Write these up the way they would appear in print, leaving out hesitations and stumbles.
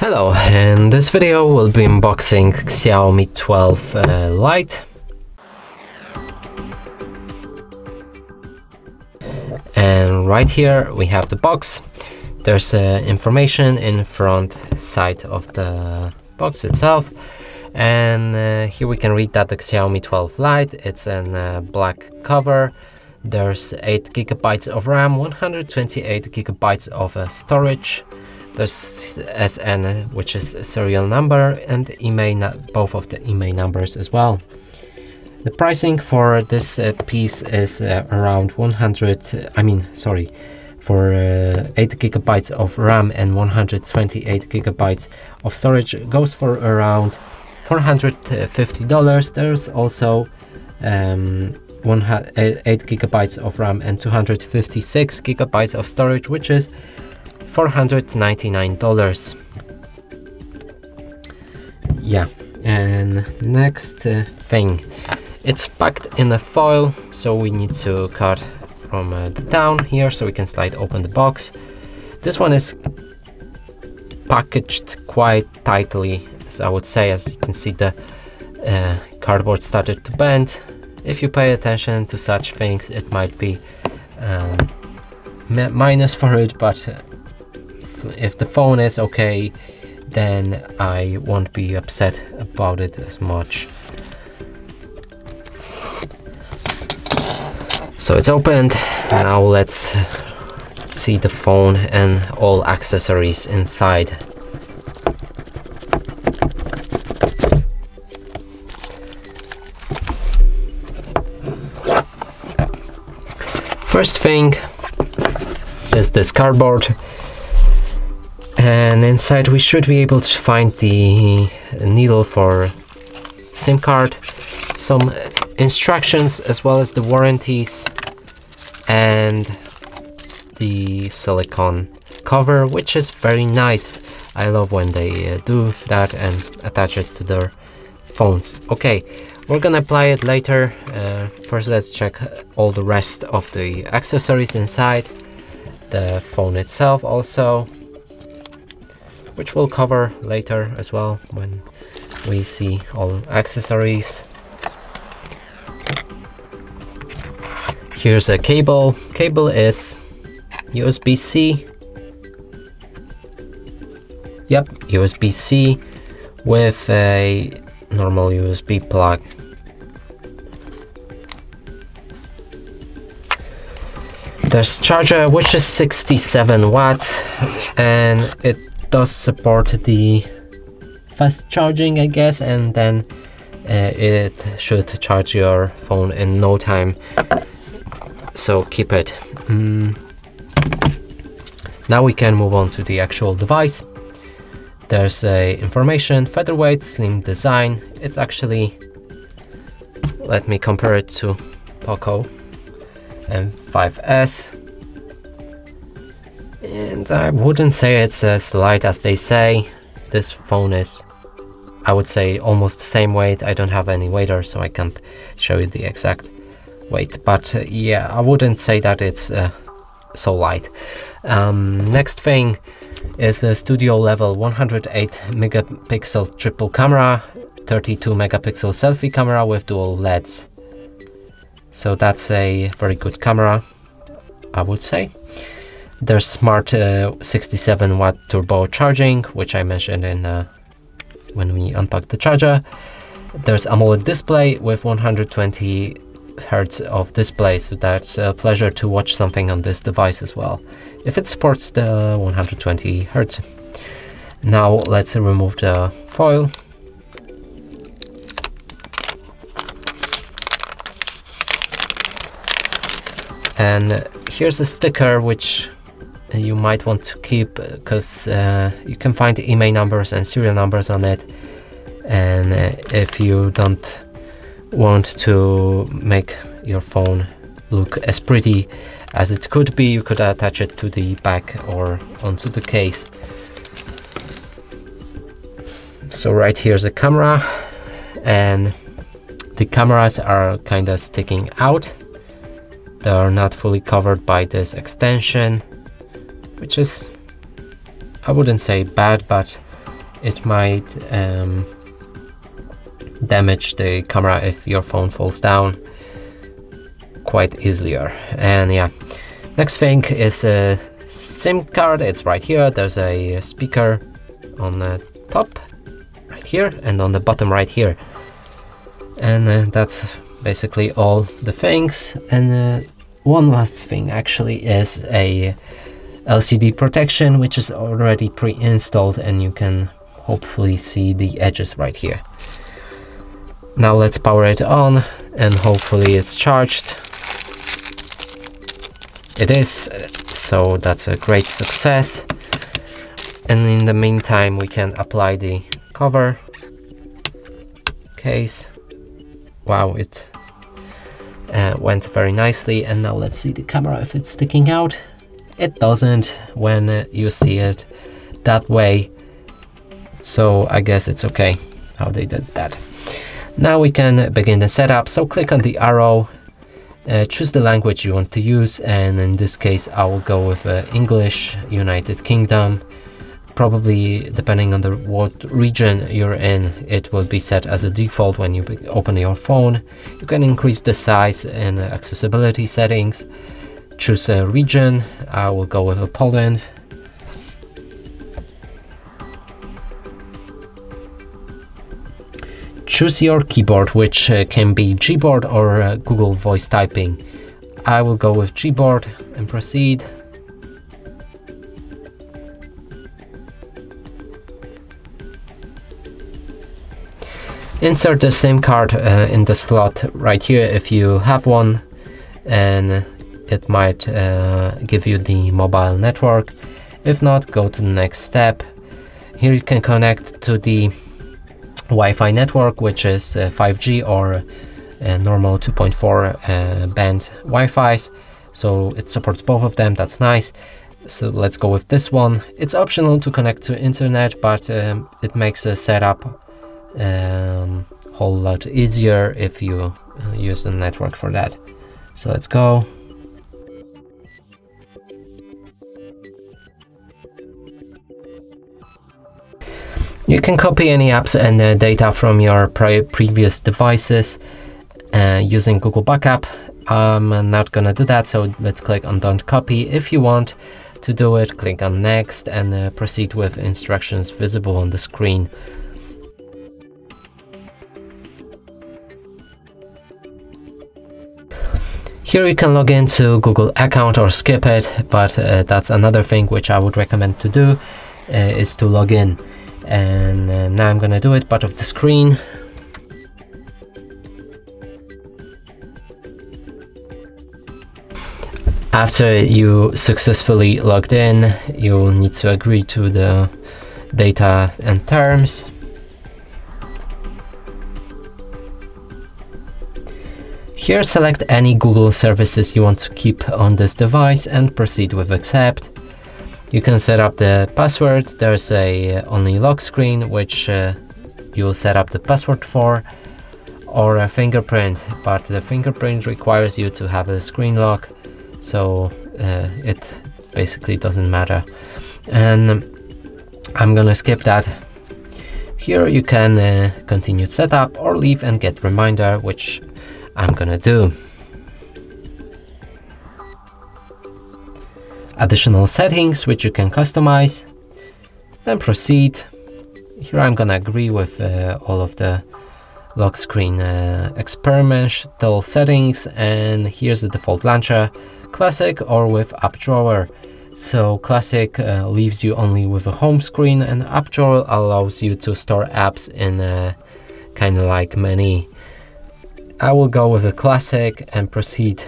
Hello, in this video we'll be unboxing Xiaomi 12 Lite. And right here we have the box. There's information in front side of the box itself. And here we can read that the Xiaomi 12 Lite, it's in black cover. There's 8 GB of RAM, 128 GB of storage. There's SN, which is a serial number, and email, both of the email numbers as well. The pricing for this piece is around for 8 GB of RAM and 128 GB of storage goes for around $450. There's also 8 GB of RAM and 256 GB of storage, which is $499. Yeah, and next thing, it's packed in a foil, so we need to cut from the down here so we can slide open the box. This one is packaged quite tightly, as I would say. As you can see, the cardboard started to bend. If you pay attention to such things, it might be minus for it, but if the phone is okay, then I won't be upset about it as much. So it's opened. Now let's see the phone and all accessories inside. First thing is this cardboard. And inside we should be able to find the needle for SIM card, some instructions as well as the warranties, and the silicone cover, which is very nice. I love when they do that and attach it to their phones. Okay, we're gonna apply it later. First let's check all the rest of the accessories inside, the phone itself also, which we'll cover later as well when we see all accessories. Here's a cable. Cable is USB-C. Yep, USB-C with a normal USB plug. There's charger, which is 67 watts, and it does support the fast charging, I guess, and then it should charge your phone in no time, so keep it. Now we can move on to the actual device. There's information, featherweight, slim design. It's actually, let me compare it to Poco M5s. And I wouldn't say it's as light as they say. This phone is, I would say, almost the same weight. I don't have any weigher, so I can't show you the exact weight, but yeah, I wouldn't say that it's so light. Next thing is a studio level 108 megapixel triple camera, 32 megapixel selfie camera with dual LEDs. So that's a very good camera, I would say. There's smart 67 watt turbo charging, which I mentioned in when we unpacked the charger. There's AMOLED display with 120 Hz of display, so that's a pleasure to watch something on this device as well, if it supports the 120 Hz. Now let's remove the foil. And here's a sticker which you might want to keep, because you can find the email numbers and serial numbers on it, and if you don't want to make your phone look as pretty as it could be, you could attach it to the back or onto the case. So right here's a camera, and the cameras are kind of sticking out. They are not fully covered by this extension, which is, I wouldn't say bad, but it might damage the camera if your phone falls down quite easier. And yeah, next thing is a SIM card. It's right here. There's a speaker on the top right here and on the bottom right here, and that's basically all the things. And one last thing actually is a LCD protection, which is already pre-installed, and you can hopefully see the edges right here. Now let's power it on and hopefully it's charged. It is, so that's a great success. And in the meantime we can apply the cover case. Wow, it went very nicely. And now let's see the camera if it's sticking out. It doesn't when you see it that way, so I guess it's okay how they did that. Now we can begin the setup. So click on the arrow, choose the language you want to use, and in this case I will go with English, United Kingdom. Probably depending on what region you're in, it will be set as a default when you open your phone. You can increase the size and accessibility settings. Choose a region. I will go with Poland. Choose your keyboard, which can be Gboard or Google Voice Typing. I will go with Gboard and proceed. Insert the SIM card in the slot right here if you have one, and it might give you the mobile network. If not, go to the next step. Here you can connect to the Wi-Fi network, which is 5G or normal 2.4 band Wi-Fi's, so it supports both of them. That's nice. So let's go with this one. It's optional to connect to internet, but it makes the setup whole lot easier if you use the network for that. So let's go. You can copy any apps and data from your previous devices using Google Backup. I'm not gonna do that, so let's click on Don't Copy. If you want to do it, click on Next and proceed with instructions visible on the screen. Here you can log into Google account or skip it, but that's another thing which I would recommend to do, is to log in. And now I'm gonna do it, but of the screen. After you successfully logged in, you need to agree to the data and terms. Here select any Google services you want to keep on this device and proceed with accept. You can set up the password. There's a only lock screen which you'll set up the password for, or a fingerprint, but the fingerprint requires you to have a screen lock, so it basically doesn't matter, and I'm gonna skip that. Here you can continue setup or leave and get reminder, which I'm gonna do. Additional settings which you can customize, then proceed. Here I'm gonna agree with all of the lock screen experimental settings, and here's the default launcher, classic or with app drawer. So classic leaves you only with a home screen, and app drawer allows you to store apps in a kind of like menu. I will go with a classic and proceed.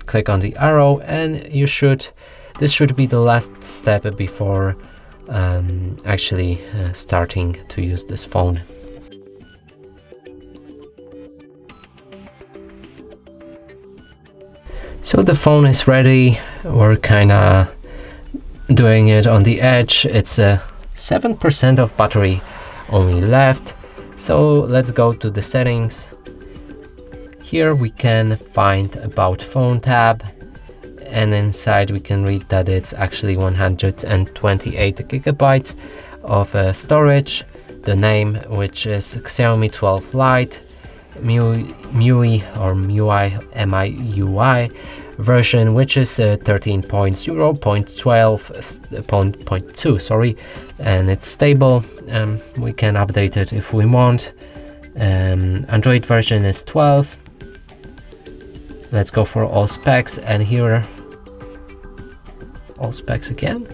Click on the arrow, and this should be the last step before actually starting to use this phone. So the phone is ready. We're kinda doing it on the edge. It's 7% of battery only left. So let's go to the settings. Here we can find About Phone tab, and inside we can read that it's actually 128 gigabytes of storage, the name, which is Xiaomi 12 Lite, MIUI version, which is 13.0.12.2, sorry, and it's stable. We can update it if we want. Android version is 12. Let's go for all specs, and here all specs again.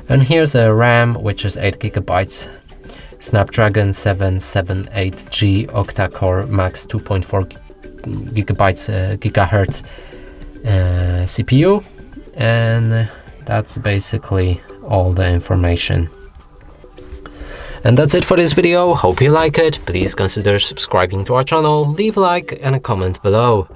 And here's a RAM, which is 8 GB, Snapdragon 778G octa-core max 2.4 gigahertz CPU, and that's basically all the information. And that's it for this video. Hope you like it. Please consider subscribing to our channel, leave a like and a comment below.